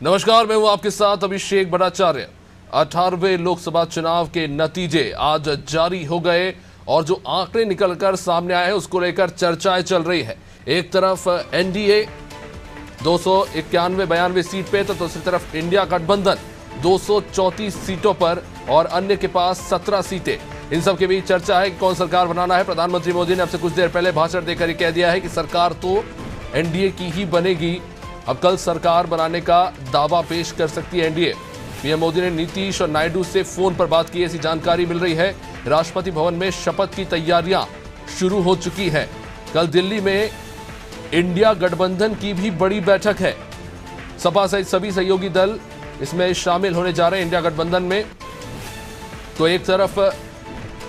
नमस्कार, मैं हूं आपके साथ अभिषेक भट्टाचार्य। 18वें लोकसभा चुनाव के नतीजे आज जारी हो गए और जो आंकड़े निकलकर सामने आए हैं उसको लेकर चर्चाएं चल रही है। एक तरफ एनडीए 291-92 सीट पे तो दूसरी तरफ इंडिया गठबंधन 234 सीटों पर और अन्य के पास 17 सीटें। इन सब के बीच चर्चा है कि कौन सरकार बनाना है। प्रधानमंत्री मोदी ने अब से कुछ देर पहले भाषण देकर ही कह दिया है कि सरकार तो एनडीए की ही बनेगी। अब कल सरकार बनाने का दावा पेश कर सकती है एनडीए। पीएम मोदी ने नीतीश और नायडू से फोन पर बात की, ऐसी जानकारी मिल रही है। राष्ट्रपति भवन में शपथ की तैयारियां शुरू हो चुकी है। कल दिल्ली में इंडिया गठबंधन की भी बड़ी बैठक है। सपा सहित सभी सहयोगी दल इसमें शामिल होने जा रहे हैं। इंडिया गठबंधन में तो एक तरफ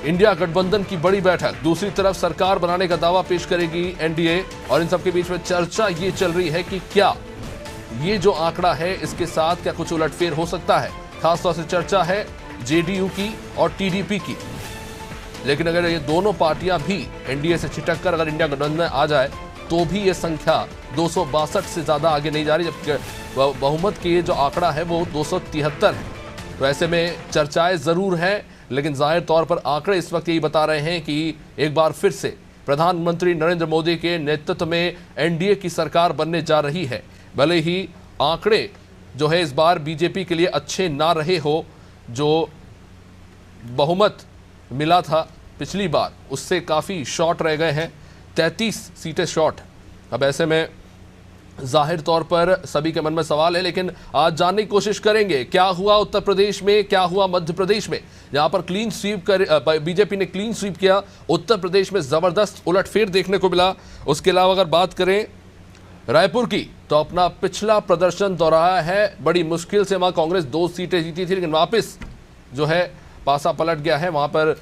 इंडिया गठबंधन की बड़ी बैठक, दूसरी तरफ सरकार बनाने का दावा पेश करेगी एनडीए। और इन सबके बीच में चर्चा ये चल रही है कि क्या ये जो आंकड़ा है इसके साथ क्या कुछ उलटफेर हो सकता है। खासतौर से चर्चा है जेडीयू की और टीडीपी की। लेकिन अगर ये दोनों पार्टियां भी एनडीए से छिटक कर अगर इंडिया गठबंधन आ जाए तो भी ये संख्या 262 से ज्यादा आगे नहीं जा रही, जबकि बहुमत की ये जो आंकड़ा है वो 273 है। तो ऐसे में चर्चाएं जरूर हैं, लेकिन जाहिर तौर पर आंकड़े इस वक्त यही बता रहे हैं कि एक बार फिर से प्रधानमंत्री नरेंद्र मोदी के नेतृत्व में एनडीए की सरकार बनने जा रही है। भले ही आंकड़े जो है इस बार बीजेपी के लिए अच्छे ना रहे हो, जो बहुमत मिला था पिछली बार उससे काफ़ी शॉर्ट रह गए हैं, 33 सीटें शॉर्ट। अब ऐसे में जाहिर तौर पर सभी के मन में सवाल है, लेकिन आज जानने की कोशिश करेंगे क्या हुआ उत्तर प्रदेश में, क्या हुआ मध्य प्रदेश में, जहां पर क्लीन स्वीप कर बीजेपी ने क्लीन स्वीप किया। उत्तर प्रदेश में जबरदस्त उलटफेर देखने को मिला। उसके अलावा अगर बात करें रायपुर की तो अपना पिछला प्रदर्शन दोहराया है। बड़ी मुश्किल से वहां कांग्रेस 2 सीटें जीती थी, लेकिन वापस जो है पासा पलट गया है। वहां पर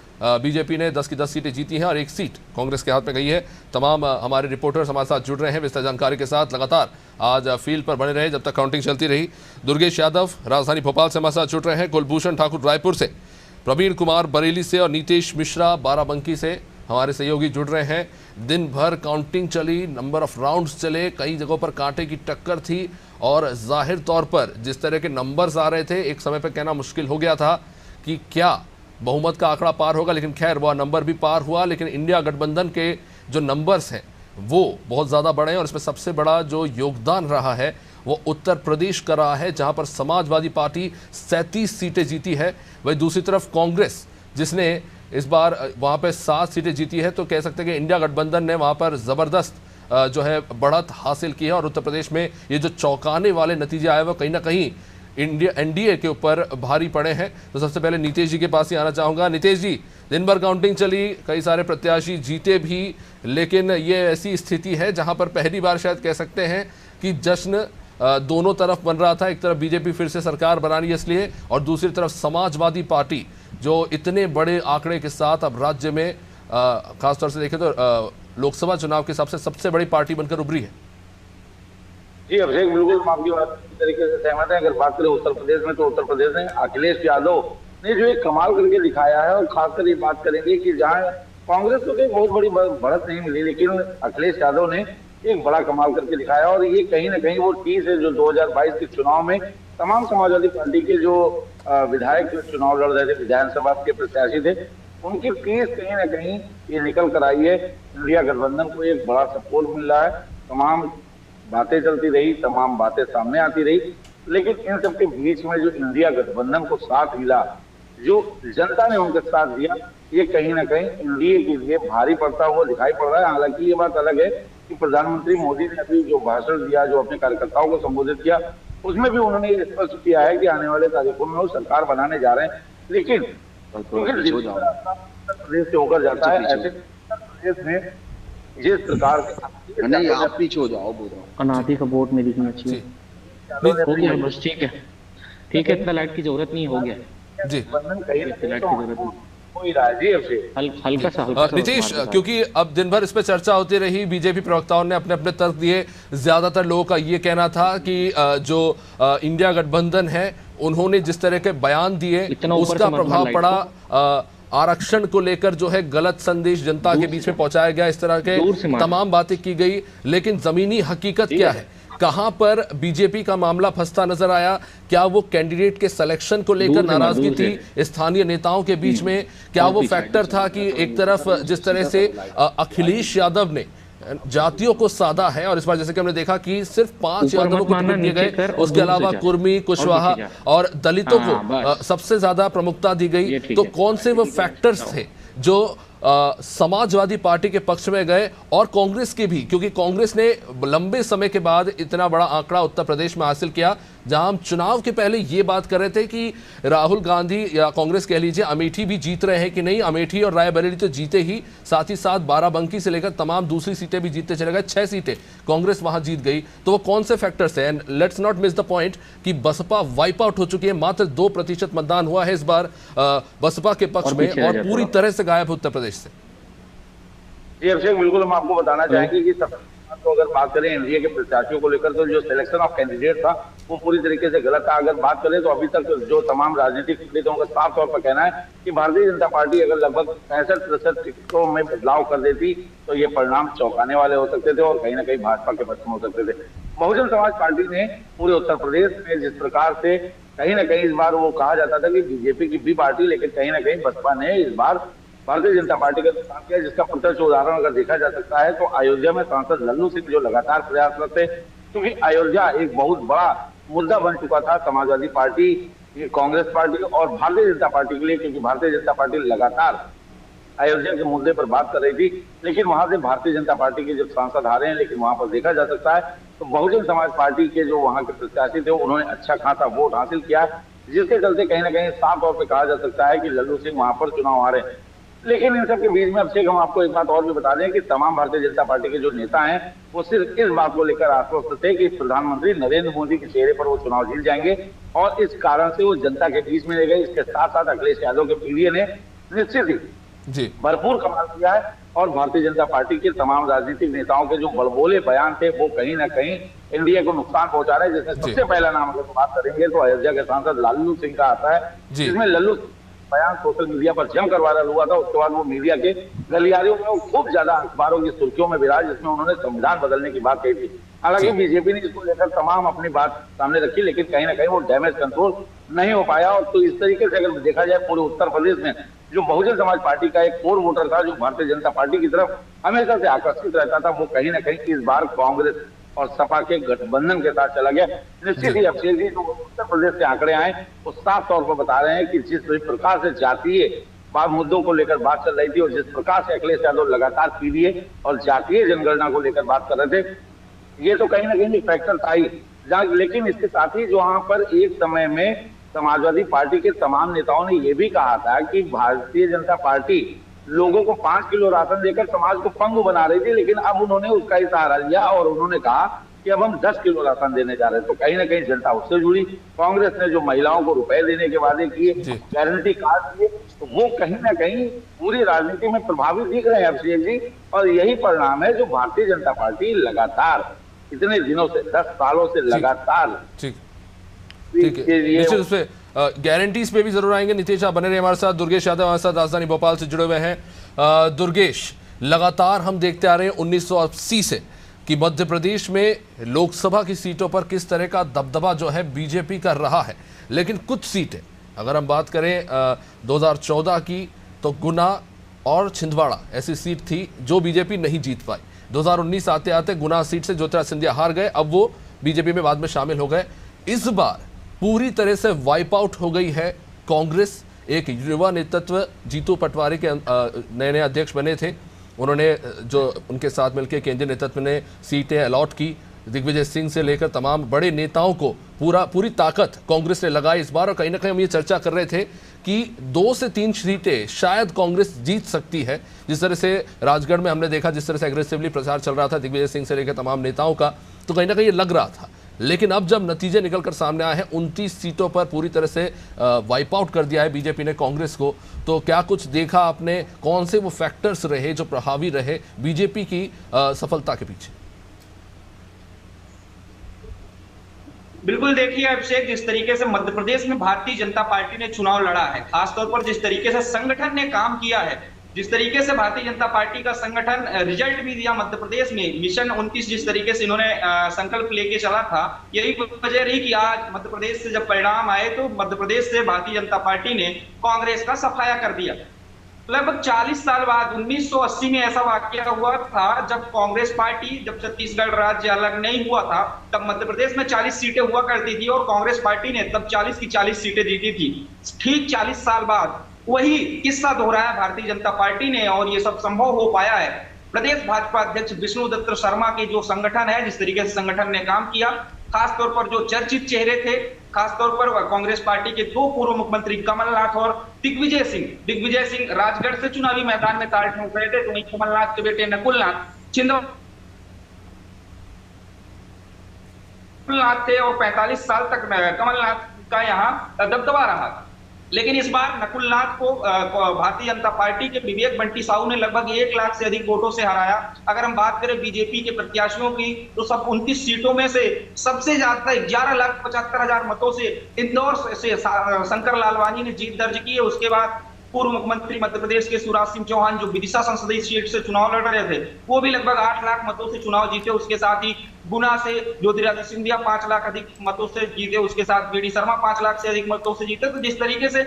बीजेपी ने 10 की 10 सीटें जीती हैं और 1 सीट कांग्रेस के हाथ में गई है। तमाम हमारे रिपोर्टर्स हमारे साथ जुड़ रहे हैं विस्तार जानकारी के साथ। लगातार आज फील्ड पर बने रहे जब तक काउंटिंग चलती रही। दुर्गेश यादव राजधानी भोपाल से हमारे साथ जुड़ रहे हैं, कुलभूषण ठाकुर रायपुर से, प्रवीण कुमार बरेली से और नीतीश मिश्रा बाराबंकी से हमारे सहयोगी जुड़ रहे हैं। दिन भर काउंटिंग चली, नंबर ऑफ राउंड्स चले, कई जगहों पर कांटे की टक्कर थी और जाहिर तौर पर जिस तरह के नंबर्स आ रहे थे एक समय पर कहना मुश्किल हो गया था कि क्या बहुमत का आंकड़ा पार होगा, लेकिन खैर वह नंबर भी पार हुआ। लेकिन इंडिया गठबंधन के जो नंबर्स हैं वो बहुत ज़्यादा बड़े हैं और इसमें सबसे बड़ा जो योगदान रहा है वो उत्तर प्रदेश का रहा है, जहां पर समाजवादी पार्टी 37 सीटें जीती है। वही दूसरी तरफ कांग्रेस जिसने इस बार वहां पर 7 सीटें जीती है, तो कह सकते हैं कि इंडिया गठबंधन ने वहां पर ज़बरदस्त जो है बढ़त हासिल की है। और उत्तर प्रदेश में ये जो चौंकाने वाले नतीजे आए वो कहीं ना कहीं एनडीए के ऊपर भारी पड़े हैं। तो सबसे पहले नीतीश जी के पास ही आना चाहूँगा। नीतीश जी, दिन भर काउंटिंग चली, कई सारे प्रत्याशी जीते भी, लेकिन ये ऐसी स्थिति है जहां पर पहली बार शायद कह सकते हैं कि जश्न दोनों तरफ बन रहा था। एक तरफ बीजेपी फिर से सरकार बना रही है इसलिए, और दूसरी तरफ समाजवादी पार्टी जो इतने बड़े आंकड़े के साथ अब राज्य में खासतौर से देखें तो लोकसभा चुनाव के हिसाब से सबसे बड़ी पार्टी बनकर उभरी है। जी अभिषेक, बिल्कुल हम आपकी बात तरीके से सहमत है। अगर बात करें उत्तर प्रदेश में तो उत्तर प्रदेश में अखिलेश यादव ने जो एक कमाल करके दिखाया है, और खासकर ये बात करेंगे कि जहां कांग्रेस को कोई बहुत बड़ी बढ़त नहीं मिली, लेकिन अखिलेश यादव ने एक बड़ा कमाल करके दिखाया। और ये कहीं ना कहीं वो चीज है जो 2022 के चुनाव में तमाम समाजवादी पार्टी के जो विधायक चुनाव लड़ रहे थे, विधानसभा के प्रत्याशी थे, उनकी फीस कहीं ना कहीं ये निकल कर आई है। इंडिया गठबंधन को एक बड़ा सपोर्ट मिल रहा है। तमाम बातें चलती रही, तमाम बातें सामने आती रही, लेकिन इन सबके बीच में जो इंडिया गठबंधन को साथ मिला, जो जनता ने उनके साथ दिया, ये कहीं ना कहीं एनडीए के लिए भारी पड़ता हुआ दिखाई पड़ रहा है। हालांकि ये बात अलग है कि प्रधानमंत्री मोदी ने अभी जो भाषण दिया, जो अपने कार्यकर्ताओं को संबोधित किया, उसमें भी उन्होंने ये स्पष्ट किया है कि आने वाले तारीखों में वो सरकार बनाने जा रहे हैं। लेकिन प्रदेश से होकर जाता है, ऐसे प्रदेश में जिस प्रकार के नहीं, आप पीछे हो जाओ, बोल रहा हूँ अनादि का बोर्ड में दिखना चाहिए। हो गया बस, ठीक है ठीक है, इतना लाइट की जरूरत नहीं, हो गया जी। लाइट की जरूरत नहीं। हल्का सा नीतीश, क्योंकि अब दिन भर इस पर चर्चा होती रही, बीजेपी प्रवक्ताओं ने अपने अपने तर्क दिए। ज्यादातर लोगों का ये कहना था कि जो इंडिया गठबंधन है उन्होंने जिस तरह के बयान दिए उसका प्रभाव पड़ा। आरक्षण को लेकर जो है गलत संदेश जनता के बीच में पहुंचाया गया, इस तरह के तमाम बातें की गई। लेकिन जमीनी हकीकत क्या है कहां पर बीजेपी का मामला फंसता नजर आया? क्या वो कैंडिडेट के सिलेक्शन को लेकर नाराजगी थी स्थानीय नेताओं के बीच में? क्या वो फैक्टर था कि एक तरफ जिस तरह से अखिलेश यादव ने जातियों को साधा है, और इस बार जैसे कि हमने देखा कि सिर्फ 5 यादवों को टिकट दिए गए, उसके अलावा कुर्मी, कुशवाहा और दलितों को सबसे ज्यादा प्रमुखता दी गई, तो कौन से वो फैक्टर्स थे जो समाजवादी पार्टी के पक्ष में गए और कांग्रेस के भी? क्योंकि कांग्रेस ने लंबे समय के बाद इतना बड़ा आंकड़ा उत्तर प्रदेश में हासिल किया, जहां हम चुनाव के पहले ये बात कर रहे थे कि राहुल गांधी या कांग्रेस कह लीजिए अमेठी भी जीत रहे हैं कि नहीं। अमेठी और रायबरेली तो जीते ही, साथ ही साथ बाराबंकी से लेकर तमाम दूसरी सीटें भी जीतते चले गए, 6 सीटें कांग्रेस वहां जीत गई। तो वो कौन से फैक्टर्स है? And let's not miss the point कि बसपा वाइप आउट हो चुकी है, मात्र 2% मतदान हुआ है इस बार बसपा के पक्ष में, और पूरी तरह से गायब है उत्तर प्रदेश से। जी अभिषेक, बिल्कुल हम आपको बताना चाहेंगे कि तो अगर बात करें एनडीए के प्रत्याशियों को लेकर, तो जो सिलेक्शन ऑफ कैंडिडेट था वो पूरी तरीके से गलत था। अगर बात करें तो अभी तक जो तमाम राजनीतिक पीड़ितों का साफ तौर पर कहना है कि भारतीय जनता पार्टी अगर लगभग 65% टिकटों में बदलाव कर देती तो ये परिणाम चौंकाने वाले हो सकते थे और कहीं ना कहीं भाजपा के पक्ष में हो सकते थे। बहुजन समाज पार्टी ने पूरे उत्तर प्रदेश में जिस प्रकार से कहीं ना कहीं इस बार वो कहा जाता था कि बीजेपी की भी पार्टी, लेकिन कहीं ना कहीं बसपा ने इस बार भारतीय जनता पार्टी का नुकसान किया, जिसका प्रत्यक्ष उदाहरण अगर देखा जा सकता है तो अयोध्या में सांसद लल्लू सिंह जो लगातार प्रयासरत थे, क्योंकि अयोध्या एक बहुत बड़ा मुद्दा बन चुका था समाजवादी पार्टी, कांग्रेस पार्टी और भारतीय जनता पार्टी के लिए, क्योंकि भारतीय जनता पार्टी लगातार अयोध्या के मुद्दे पर बात कर रही थी, लेकिन वहां से भारतीय जनता पार्टी के जो सांसद आ रहे हैं, लेकिन वहां पर देखा जा सकता है तो बहुजन समाज पार्टी के जो वहां के प्रत्याशी थे उन्होंने अच्छा खासा वोट हासिल किया, जिसके चलते कहीं ना कहीं साफ तौर पर कहा जा सकता है कि लल्लू सिंह वहां पर चुनाव हारे। लेकिन इन सब के बीच में अभिषेक हम आपको एक बात और भी बता दें कि तमाम भारतीय जनता पार्टी के जो नेता हैं वो सिर्फ इस बात को लेकर आश्वस्त थे कि प्रधानमंत्री नरेंद्र मोदी के चेहरे पर वो चुनाव जीत जाएंगे, और इस कारण से वो जनता के बीच में रह गए। इसके साथ साथ अखिलेश यादव के पीडीए ने निश्चित ही भरपूर कमाल किया है, और भारतीय जनता पार्टी के तमाम राजनीतिक नेताओं के जो बड़बोले बयान थे वो कहीं ना कहीं एनडीए को नुकसान पहुंचा रहे हैं। जिसमें सबसे पहला नाम अगर बात करेंगे तो अयोध्या के सांसद लल्लू सिंह का आता है, जिसमें लल्लू बयान सोशल मीडिया पर जमकर वायरल हुआ था। उसके बाद वो मीडिया के गलियारियों में वो खूब ज्यादा अखबारों की सुर्खियों में विराज, जिसमें उन्होंने संविधान बदलने की बात कही थी। हालांकि बीजेपी ने इसको लेकर तमाम अपनी बात सामने रखी, लेकिन कहीं ना कहीं वो डैमेज कंट्रोल नहीं हो पाया। और तो इस तरीके से अगर देखा जाए पूरे उत्तर प्रदेश में जो बहुजन समाज पार्टी का एक कोर वोटर था, जो भारतीय जनता पार्टी की तरफ हमेशा से आकर्षित रहता था, वो कहीं ना कहीं इस बार कांग्रेस और सपा के गठबंधन के साथ चला गया। निश्चित ही अभिषेक जी, जो उत्तर प्रदेश से आंकड़े आए वो साफ तौर पर बता रहे हैं कि जिस प्रकार से जातीय मुद्दों को लेकर बात चल रही थी और जिस प्रकार से अखिलेश यादव लगातार पीडीए और जातीय जनगणना को लेकर बात कर रहे थे, ये तो कहीं ना कहीं फैक्टर था ही। लेकिन इसके साथ ही जो वहां पर एक समय में समाजवादी पार्टी के तमाम नेताओं ने यह भी कहा था कि भारतीय जनता पार्टी लोगों को 5 किलो राशन देकर समाज को पंगु बना रही थी, लेकिन अब उन्होंने उसका ही सहारा लिया और उन्होंने कहा कि अब हम 10 किलो राशन देने जा रहे हैं। तो कहीं ना कहीं जनता उससे जुड़ी। कांग्रेस ने जो महिलाओं को रुपए देने के वादे किए, गारंटी कार्ड दिए, तो वो कहीं ना कहीं पूरी राजनीति में प्रभावित दिख रहे हैं अभिषेक जी। और यही परिणाम है जो भारतीय जनता पार्टी लगातार इतने दिनों से 10 सालों से लगातार निश्चित उस पर गारंटीज पे भी जरूर आएंगे। नीतीश आप बने रहे हमारे साथ। दुर्गेश यादव हमारे साथ राजधानी भोपाल से जुड़े हुए हैं। दुर्गेश, लगातार हम देखते आ रहे हैं 1980 से कि मध्य प्रदेश में लोकसभा की सीटों पर किस तरह का दबदबा जो है बीजेपी कर रहा है, लेकिन कुछ सीटें अगर हम बात करें 2014 की तो गुना और छिंदवाड़ा ऐसी सीट थी जो बीजेपी नहीं जीत पाई। 2019 आते आते गुना सीट से ज्योतिरादित्य सिंधिया हार गए, अब वो बीजेपी में बाद में शामिल हो गए। इस बार पूरी तरह से वाइप आउट हो गई है कांग्रेस। एक युवा नेतृत्व जीतू पटवारी के नए नए अध्यक्ष बने थे, उन्होंने जो उनके साथ मिलकर केंद्रीय नेतृत्व ने सीटें अलॉट की। दिग्विजय सिंह से लेकर तमाम बड़े नेताओं को पूरी ताकत कांग्रेस ने लगाई इस बार। और कहीं ना कहीं हम ये चर्चा कर रहे थे कि 2 से 3 सीटें शायद कांग्रेस जीत सकती है। जिस तरह से राजगढ़ में हमने देखा, जिस तरह से एग्रेसिवली प्रचार चल रहा था दिग्विजय सिंह से लेकर तमाम नेताओं का, तो कहीं ना कहीं ये लग रहा था। लेकिन अब जब नतीजे निकलकर सामने आए हैं, 29 सीटों पर पूरी तरह से वाइप आउट कर दिया है बीजेपी ने कांग्रेस को, तो क्या कुछ देखा आपने? कौन से वो फैक्टर्स रहे जो प्रभावी रहे बीजेपी की सफलता के पीछे? बिल्कुल, देखिए अभिषेक, जिस तरीके से मध्य प्रदेश में भारतीय जनता पार्टी ने चुनाव लड़ा है, खासतौर पर जिस तरीके से संगठन ने काम किया है, जिस तरीके से भारतीय जनता पार्टी का संगठन रिजल्ट भी दिया मध्य प्रदेश में, मिशन 29 जिस तरीके से इन्होंने संकल्प लेके चला था, यही वजह रही कि आज मध्य प्रदेश से जब परिणाम आए तो मध्य प्रदेश से भारतीय जनता पार्टी ने कांग्रेस का सफाया कर दिया। लगभग 40 साल बाद 1980 में ऐसा वाकया हुआ था जब कांग्रेस पार्टी, जब छत्तीसगढ़ राज्य अलग नहीं हुआ था, तब मध्य प्रदेश में 40 सीटें हुआ करती थी और कांग्रेस पार्टी ने तब 40 की 40 सीटें जीती थी। ठीक 40 साल बाद वही किस्सा दोहराया भारतीय जनता पार्टी ने और ये सब संभव हो पाया है। प्रदेश भाजपा अध्यक्ष विष्णुदत्त शर्मा के जो संगठन है, जिस तरीके से संगठन ने काम किया, खासतौर पर जो चर्चित चेहरे थे, खासतौर पर कांग्रेस पार्टी के 2 पूर्व मुख्यमंत्री कमलनाथ और दिग्विजय सिंह राजगढ़ से चुनावी मैदान में ताल ठोक रहे थे, तो वहीं कमलनाथ के बेटे नकुलनाथ छिंदवाड़ा थे और 45 साल तक कमलनाथ का यहाँ दबदबा रहा। लेकिन इस बार नकुलनाथ को भारतीय जनता पार्टी के विवेक बंटी साहू ने लगभग 1 लाख से अधिक वोटों से हराया। अगर हम बात करें बीजेपी के प्रत्याशियों की तो सब 29 सीटों में से सबसे ज्यादा 11,75,000 मतों से इंदौर से शंकर लालवानी ने जीत दर्ज की है। उसके बाद पूर्व मुख्यमंत्री मध्य प्रदेश के शिवराज सिंह चौहान जो विदिशा संसदीय सीट से चुनाव लड़ रहे थे, वो भी लगभग 8 लाख मतों से चुनाव जीते। उसके साथ ही गुना से ज्योतिरादित्य सिंधिया 5 लाख अधिक मतों से जीते। उसके साथ वीडी शर्मा 5 लाख से अधिक मतों से जीते। तो जिस तरीके से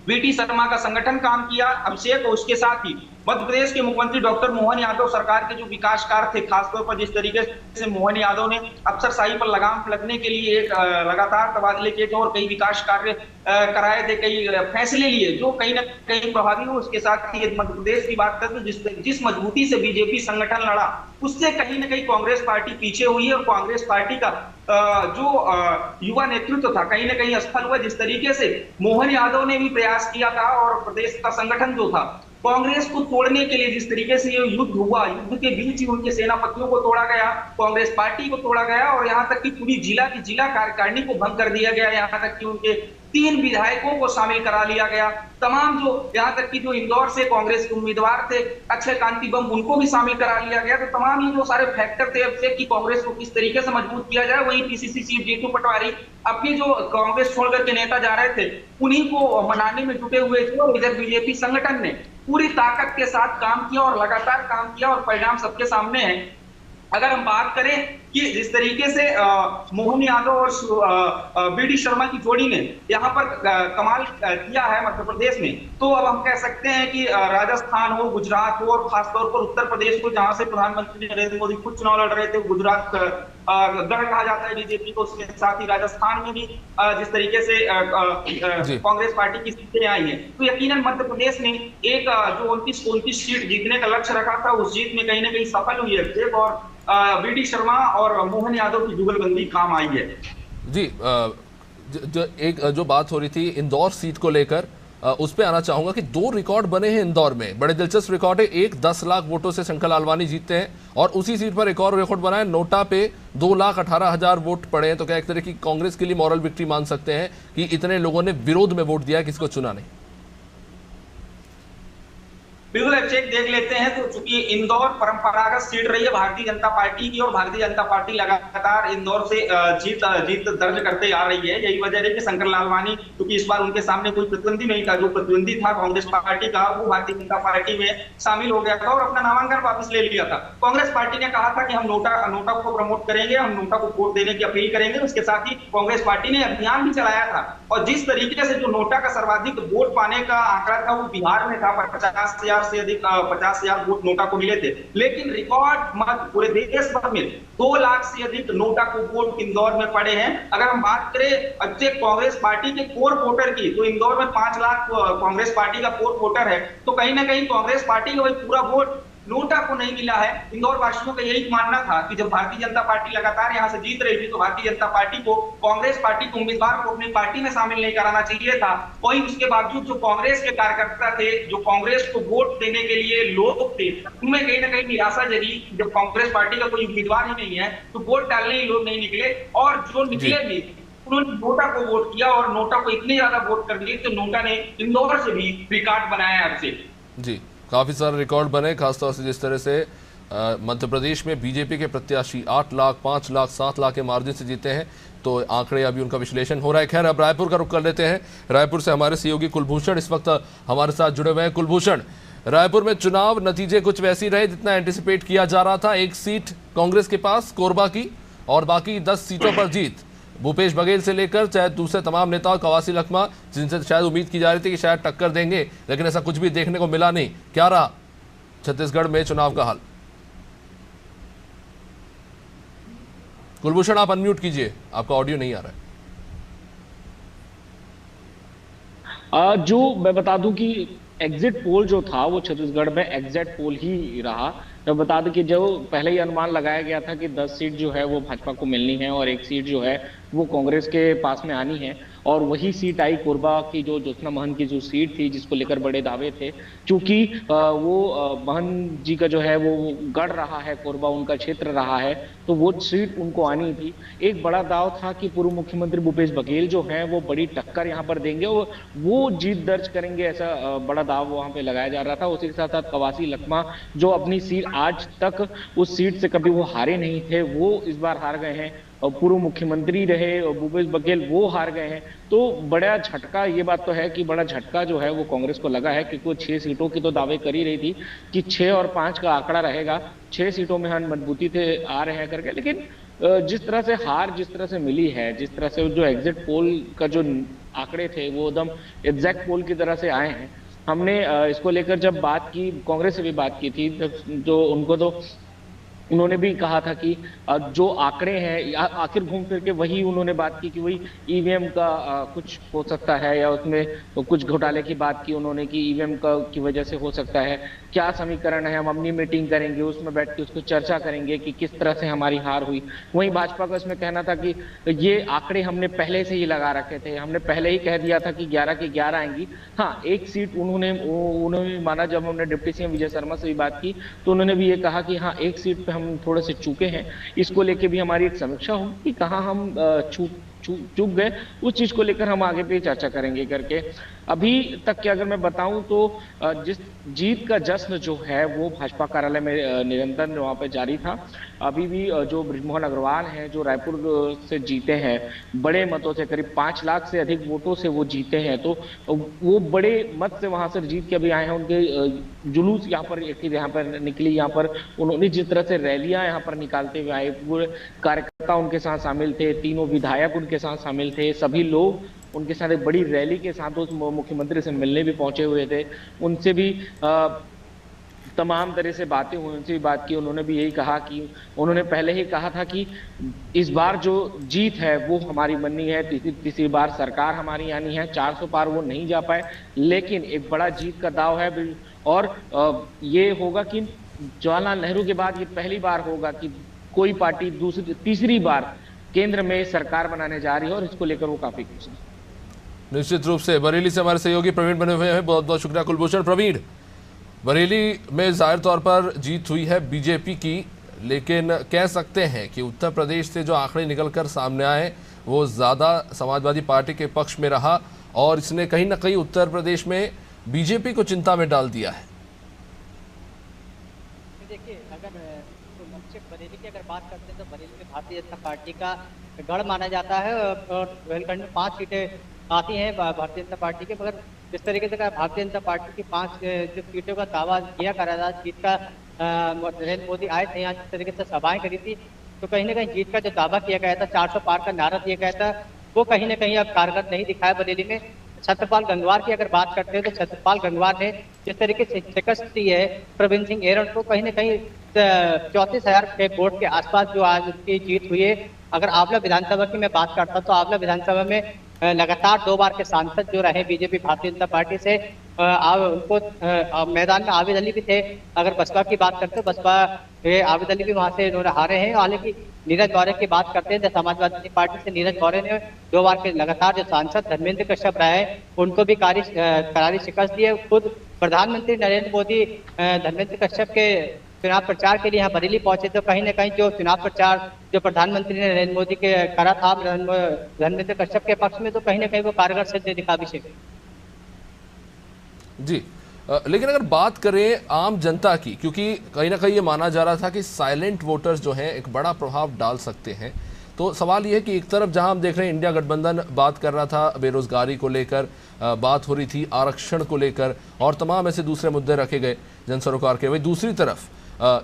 वीडी शर्मा का संगठन काम किया अभिषेक, उसके साथ ही मध्य प्रदेश के मुख्यमंत्री डॉक्टर मोहन यादव सरकार के जो विकास कार्य थे, खासतौर पर जिस तरीके से मोहन यादव ने अफसरशाही पर लगाम लगने के लिए एक लगातार तबादले किए थे और कई विकास कार्य कराए थे, कई फैसले लिए जो कहीं ना कहीं प्रभावी हो। उसके साथ ही मध्य प्रदेश की बात करें तो जिस मजबूती से बीजेपी संगठन लड़ा, उससे कहीं ना कहीं कांग्रेस पार्टी पीछे हुई है और कांग्रेस पार्टी का जो युवा नेतृत्व था कहीं ना कहीं असफल हुआ। जिस तरीके से मोहन यादव ने भी प्रयास किया था और प्रदेश का संगठन जो था कांग्रेस को तोड़ने के लिए, जिस तरीके से ये युद्ध हुआ, युद्ध के बीच ही उनके सेनापतियों को तोड़ा गया, कांग्रेस पार्टी को तोड़ा गया और यहाँ तक कि पूरी जिला की जिला कार्यकारिणी को भंग कर दिया गया। यहाँ तक कि उनके 3 विधायकों को शामिल करा लिया गया। तमाम जो यहाँ तक कि जो इंदौर से कांग्रेस के उम्मीदवार थे अक्षय कांति बम, उनको भी शामिल करा लिया गया। तो तमाम ये जो सारे फैक्टर थे अब से कि कांग्रेस को किस तरीके से मजबूत किया जाए, वही पीसीसी चीफ जीतू पटवारी अपनी जो कांग्रेस छोड़कर के नेता जा रहे थे उन्हीं को मनाने में जुटे हुए थे और इधर बीजेपी संगठन ने पूरी ताकत के साथ काम किया और लगातार काम किया और परिणाम सबके सामने है। अगर हम बात करें कि जिस तरीके से मोहन यादव और बीडी शर्मा की जोड़ी ने यहाँ पर कमाल किया है मध्य प्रदेश में, तो अब हम कह सकते हैं कि राजस्थान हो, गुजरात हो और खासतौर पर उत्तर प्रदेश को, जहां से प्रधानमंत्री नरेंद्र मोदी खुद चुनाव लड़ रहे थे, गुजरात गढ़ कहा जाता है बीजेपी को। उसके साथ ही राजस्थान में भी जिस तरीके से कांग्रेस पार्टी की सीटें आई हैं, तो यकीनन मध्य प्रदेश ने एक जो 29 सीट जीतने का लक्ष्य रखा था, उस जीत में कहीं ना कहीं सफल हुई है और बीडी शर्मा और मोहन यादव की जुगलबंदी काम आई है। जी, जो बात हो रही थी इंदौर सीट को लेकर, उस पे आना चाहूंगा कि 2 रिकॉर्ड बने हैं इंदौर में, बड़े दिलचस्प रिकॉर्ड है। एक 10 लाख वोटों से शंकर लालवानी जीतते हैं और उसी सीट पर एक और रिकॉर्ड बना है, नोटा पे 2,18,000 वोट पड़े हैं। तो क्या एक तरह की कांग्रेस के लिए मॉरल विक्ट्री मान सकते हैं कि इतने लोगों ने विरोध में वोट दिया, किसको चुना नहीं? बिल्कुल अभिषेक, देख लेते हैं। तो चूंकि इंदौर परंपरागत सीट रही है भारतीय जनता पार्टी की और भारतीय जनता पार्टी लगातार इंदौर से जीत दर्ज करते आ रही है। यही वजह है कि शंकर लालवानी, क्योंकि इस बार उनके सामने कोई प्रतिद्वंदी नहीं था, जो प्रतिद्वंदी था कांग्रेस पार्टी का वो भारतीय जनता पार्टी में शामिल हो गया था और अपना नामांकन वापस ले लिया था। कांग्रेस पार्टी ने कहा था कि हम नोटा को प्रमोट करेंगे, हम नोटा को वोट देने की अपील करेंगे। उसके साथ ही कांग्रेस पार्टी ने अभियान भी चलाया था और जिस तरीके से जो नोटा का सर्वाधिक वोट पाने का आंकड़ा था वो बिहार में था, 50,000 से अधिक 50,000 वोट नोटा को मिले थे। लेकिन रिकॉर्ड मत पूरे देश भर में 2 लाख से अधिक नोटा को वोट इंदौर में पड़े हैं। अगर हम बात करें अच्छे कांग्रेस पार्टी के कोर वोटर की, तो इंदौर में 5 लाख कांग्रेस पार्टी का कोर वोटर है। तो कहीं ना कहीं कांग्रेस पार्टी का वही पूरा वोट नोटा को नहीं मिला है। इंदौर वासियों का यही मानना था कि जब भारतीय जनता पार्टी लगातार यहां से जीत रही थी तो भारतीय जनता पार्टी को, कांग्रेस पार्टी के उम्मीदवार को अपनी पार्टी में शामिल नहीं कराना चाहिए था। वहीं उसके बावजूद जो कांग्रेस के कार्यकर्ता थे, जो कांग्रेस को वोट देने के लिए लोग थे, उनमें कहीं ना कहीं निराशा जगी। जब कांग्रेस पार्टी का कोई उम्मीदवार ही नहीं है तो वोट डालने ही लोग नहीं निकले और जो निकले भी उन्होंने नोटा को वोट किया और नोटा को इतने ज्यादा वोट कर दिए कि नोटा ने इंदौर से भी रिकॉर्ड बनाया है। आपसे जी, काफ़ी सारे रिकॉर्ड बने, खासतौर से जिस तरह से मध्य प्रदेश में बीजेपी के प्रत्याशी 8 लाख, 5 लाख, 7 लाख के मार्जिन से जीते हैं। तो आंकड़े अभी उनका विश्लेषण हो रहा है। खैर, अब रायपुर का रुख कर लेते हैं। रायपुर से हमारे सहयोगी कुलभूषण इस वक्त हमारे साथ जुड़े हुए हैं। कुलभूषण, रायपुर में चुनाव नतीजे कुछ वैसे ही रहे जितना एंटिसिपेट किया जा रहा था। एक सीट कांग्रेस के पास कोरबा की और बाकी 10 सीटों पर जीत भूपेश बघेल से लेकर चाहे दूसरे तमाम नेताओं कवासी लखमा, जिनसे शायद उम्मीद की जा रही थी कि शायद टक्कर देंगे, लेकिन ऐसा कुछ भी देखने को मिला नहीं। क्या रहा छत्तीसगढ़ में चुनाव का हाल? कुलभूषण आप अनम्यूट कीजिए, आपका ऑडियो नहीं आ रहा है। जो मैं बता दूं कि एग्जिट पोल जो था वो छत्तीसगढ़ में एग्जिट पोल ही रहा। तो बता दें कि जो पहले ही अनुमान लगाया गया था कि 10 सीट जो है वो भाजपा को मिलनी है और एक सीट जो है वो कांग्रेस के पास में आनी है, और वही सीट आई कोरबा की, जो ज्योत्सना महंत की जो सीट थी जिसको लेकर बड़े दावे थे। क्योंकि वो महंत जी का जो है वो गढ़ रहा है, कोरबा उनका क्षेत्र रहा है, तो वो सीट उनको आनी थी। एक बड़ा दाव था कि पूर्व मुख्यमंत्री भूपेश बघेल जो है वो बड़ी टक्कर यहाँ पर देंगे और वो जीत दर्ज करेंगे, ऐसा बड़ा दाव वहां पे लगाया जा रहा था। उसी के साथ साथ कवासी लखमा जो अपनी सीट आज तक उस सीट से कभी वो हारे नहीं थे, वो इस बार हार गए हैं। और पूर्व मुख्यमंत्री रहे और भूपेश बघेल वो हार गए हैं। तो बड़ा झटका, ये बात तो है कि बड़ा झटका जो है वो कांग्रेस को लगा है, क्योंकि वो 6 सीटों की तो दावे कर ही रही थी कि 6 और 5 का आंकड़ा रहेगा, 6 सीटों में हम मजबूती से आ रहे हैं करके। लेकिन जिस तरह से हार जिस तरह से मिली है, जिस तरह से जो एग्जिट पोल का जो आंकड़े थे वो एकदम एग्जैक्ट पोल की तरह से आए हैं। हमने इसको लेकर जब बात की, कांग्रेस से भी बात की थी, जो उनको तो उन्होंने भी कहा था कि जो आंकड़े हैं आखिर घूम फिर के वही उन्होंने बात की कि वही ईवीएम का कुछ हो सकता है, या उसमें तो कुछ घोटाले की बात की उन्होंने कि ईवीएम का की वजह से हो सकता है। क्या समीकरण है, हम अपनी मीटिंग करेंगे, उसमें बैठ के उसको चर्चा करेंगे कि किस तरह से हमारी हार हुई। वहीं भाजपा का इसमें कहना था कि ये आंकड़े हमने पहले से ही लगा रखे थे, हमने पहले ही कह दिया था कि 11 की 11 आएंगी। हाँ, एक सीट उन्होंने माना। जब हमने डिप्टी सीएम विजय शर्मा से भी बात की तो उन्होंने भी ये कहा कि हाँ, एक सीट पे हम थोड़े से चूके हैं, इसको लेके भी हमारी एक समीक्षा होगी कि कहाँ हम चूक गए, उस चीज को लेकर हम आगे भी चर्चा करेंगे करके। अभी तक के अगर मैं बताऊं तो जिस जीत का जश्न जो है वो भाजपा कार्यालय में निरंतर वहां पे जारी था। अभी भी जो बृजमोहन अग्रवाल हैं जो रायपुर से जीते हैं बड़े मतों से, करीब 5 लाख से अधिक वोटों से वो जीते हैं, तो वो बड़े मत से वहां से जीत के अभी आए हैं। उनके जुलूस यहाँ पर निकली, यहाँ पर उन्होंने जिस तरह से रैलियां यहाँ पर निकालते हुए आए, पूरे कार्यकर्ता उनके साथ शामिल थे, तीनों विधायक उनके साथ शामिल थे, सभी लोग उनके साथ एक बड़ी रैली के साथ उस मुख्यमंत्री से मिलने भी पहुंचे हुए थे। उनसे भी तमाम तरह से बातें हुई, उनसे भी बात की। उन्होंने भी यही कहा कि उन्होंने पहले ही कहा था कि इस बार जो जीत है वो हमारी बननी है, तीसरी बार सरकार हमारी आनी है। 400 पार वो नहीं जा पाए, लेकिन एक बड़ा जीत का दाव है। और ये होगा कि जवाहरलाल नेहरू के बाद ये पहली बार होगा कि कोई पार्टी तीसरी बार केंद्र में सरकार बनाने जा रही है, और इसको लेकर वो काफी खुश है। निश्चित रूप से बरेली से हमारे सहयोगी प्रवीण बने हुए हैं, बहुत बहुत शुक्रिया कुलभूषण। प्रवीण, बरेली में जाहिर तौर पर जीत हुई है बीजेपी की, लेकिन कह सकते हैं कि उत्तर प्रदेश से जो आंकड़े निकलकर सामने आए वो ज़्यादा समाजवादी पार्टी के पक्ष में रहा, और इसने कहीं ना कहीं उत्तर प्रदेश में बीजेपी को चिंता में डाल दिया है। देखिए, अगर बरेली की अगर बात करते हैं तो बरेली में भारतीय जनता पार्टी का गढ़ माना जाता है, और बुंदेलखंड में 5 सीटें आती हैं भारतीय जनता पार्टी के। मगर जिस तरीके से भारतीय जनता पार्टी की 5 जो सीटों का दावा किया करा था, जीत का नरेंद्र मोदी आए थे यहाँ, जिस तरीके से सभाएं करी थी, तो कहीं ना कहीं जीत का जो दावा किया गया था, 400 पार का नारा दिया गया था, वो कहीं ना कहीं अब कारगर नहीं दिखाया बरेली में। छत्रपाल गंगवार की अगर बात करते हैं तो छत्रपाल गंगवार ने जिस तरीके से शिकस्त दी है प्रवीण सिंह एरन को, कहीं ना कहीं 34,000 के वोट के आसपास जो आज उसकी जीत हुई है। अगर आंवला विधानसभा की मैं बात करता तो आंवला विधानसभा में लगातार 2 बार के सांसद जो रहे बीजेपी भारतीय जनता पार्टी से, उनको मैदान में आबिद अली भी थे। अगर बसपा की बात करते हैं, बसपा आबिद अली भी वहां से इन्होंने हारे हैं। हालांकि नीरज गौरे की बात करते हैं तो समाजवादी पार्टी से नीरज गौरे ने 2 बार के लगातार जो सांसद धर्मेंद्र कश्यप रहे उनको भी करारी शिकस्त दी है। खुद प्रधानमंत्री नरेंद्र मोदी धर्मेंद्र कश्यप के चुनाव प्रचार के लिए यहाँ बरेली पहुंचे, तो कहीं ना कहीं जो चुनाव प्रचार जो प्रधानमंत्री ने नरेंद्र मोदी के करा था धर्मेंद्र कश्यप के पक्ष में, तो कहीं ना कहीं वो कारगर सिद्ध दिखा अभिषेक जी। लेकिन अगर बात करें आम जनता की, क्योंकि कहीं ना कहीं ये माना जा रहा था कि साइलेंट वोटर्स जो हैं एक बड़ा प्रभाव डाल सकते हैं, तो सवाल ये है कि एक तरफ जहां हम देख रहे हैं इंडिया गठबंधन बात कर रहा था बेरोजगारी को लेकर, बात हो रही थी आरक्षण को लेकर और तमाम ऐसे दूसरे मुद्दे रखे गए जन सरोकार के, वही दूसरी तरफ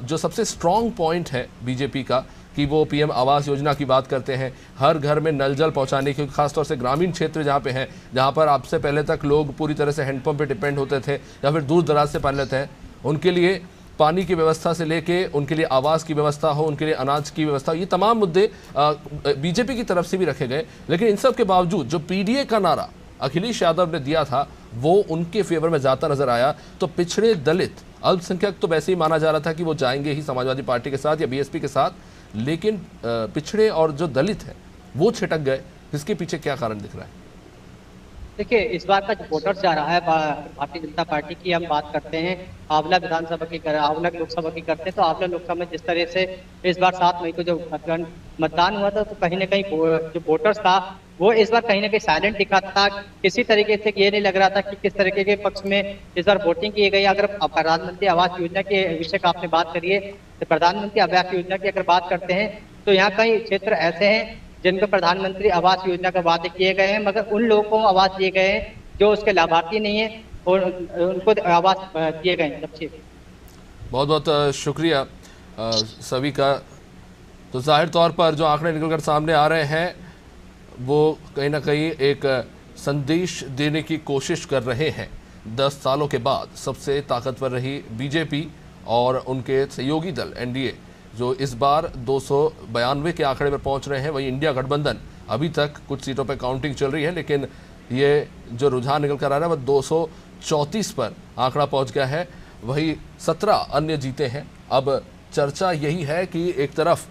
जो सबसे स्ट्रांग पॉइंट है बीजेपी का कि वो पीएम आवास योजना की बात करते हैं, हर घर में नल जल पहुंचाने की, खासतौर से ग्रामीण क्षेत्र जहां पे हैं, जहां पर आपसे पहले तक लोग पूरी तरह से हैंडपंप पे डिपेंड होते थे या फिर दूर दराज से पानी लेते हैं, उनके लिए पानी की व्यवस्था से लेके उनके लिए आवास की व्यवस्था हो, उनके लिए अनाज की व्यवस्था हो, ये तमाम मुद्दे बीजेपी की तरफ से भी रखे गए। लेकिन इन सब के बावजूद जो पीडीए का नारा अखिलेश यादव ने दिया था वो उनके फेवर में जाता नजर आया। तो पिछड़े दलित अल्पसंख्यक तो वैसे ही माना जा रहा था कि वो जाएंगे ही समाजवादी पार्टी के साथ या बीएसपी के साथ, लेकिन पिछड़े और जो दलित है वो छिटक गए। इसके पीछे क्या कारण दिख रहा है? देखिए, इस बार का जो वोटर्स जा रहा है भारतीय जनता पार्टी की, हम बात करते हैं आंवला विधानसभा की, आंवला लोकसभा की करते हैं, तो आंवला लोकसभा में जिस तरह से इस बार 7 मई को जो मतदान हुआ था, तो कहीं ना कहीं जो वोटर्स था वो इस बार कहीं ना कहीं साइलेंट दिखा था। किसी तरीके से ये नहीं लग रहा था कि किस तरीके के पक्ष में इस बार वोटिंग की गई। अगर प्रधानमंत्री आवास योजना के विषय का आपने बात करी है, तो प्रधानमंत्री आवास योजना की अगर बात करते हैं तो यहाँ कई क्षेत्र ऐसे हैं जिनको प्रधानमंत्री आवास योजना का वादे किए गए हैं, मगर उन लोगों को आवास दिए गए हैं जो उसके लाभार्थी नहीं है और उनको आवास दिए गए हैं। बहुत बहुत शुक्रिया सभी का। तो जाहिर तौर पर जो आंकड़े निकलकर सामने आ रहे हैं वो कहीं ना कहीं एक संदेश देने की कोशिश कर रहे हैं। 10 सालों के बाद सबसे ताकतवर रही बीजेपी और उनके सहयोगी दल एनडीए जो इस बार 292 के आंकड़े पर पहुंच रहे हैं, वही इंडिया गठबंधन अभी तक कुछ सीटों पर काउंटिंग चल रही है, लेकिन ये जो रुझान निकल कर आ रहा है वह 234 पर आंकड़ा पहुंच गया है। वही 17 अन्य जीते हैं। अब चर्चा यही है कि एक तरफ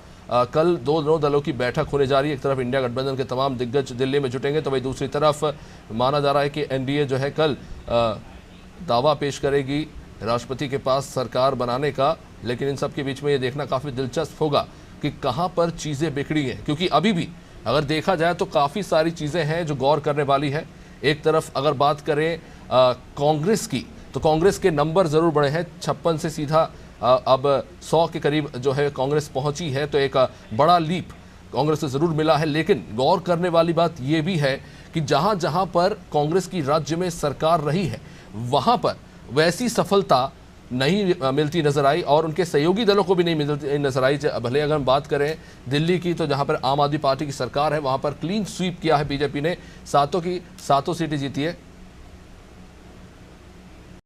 कल दो दलों की बैठक होने जा रही है, एक तरफ इंडिया गठबंधन के तमाम दिग्गज दिल्ली में जुटेंगे, तो वही दूसरी तरफ माना जा रहा है कि एनडीए जो है कल दावा पेश करेगी राष्ट्रपति के पास सरकार बनाने का। लेकिन इन सब के बीच में ये देखना काफ़ी दिलचस्प होगा कि कहाँ पर चीज़ें बिगड़ी हैं, क्योंकि अभी भी अगर देखा जाए तो काफ़ी सारी चीज़ें हैं जो गौर करने वाली है। एक तरफ अगर बात करें कांग्रेस की, तो कांग्रेस के नंबर ज़रूर बढ़े हैं, 56 से सीधा अब 100 के करीब जो है कांग्रेस पहुंची है, तो एक बड़ा लीप कांग्रेस से ज़रूर मिला है। लेकिन गौर करने वाली बात यह भी है कि जहां जहां पर कांग्रेस की राज्य में सरकार रही है वहां पर वैसी सफलता नहीं मिलती नजर आई और उनके सहयोगी दलों को भी नहीं मिलती नजर आई। भले अगर हम बात करें दिल्ली की, तो जहां पर आम आदमी पार्टी की सरकार है वहां पर क्लीन स्वीप किया है बीजेपी ने, 7 की 7 सीटें जीती है।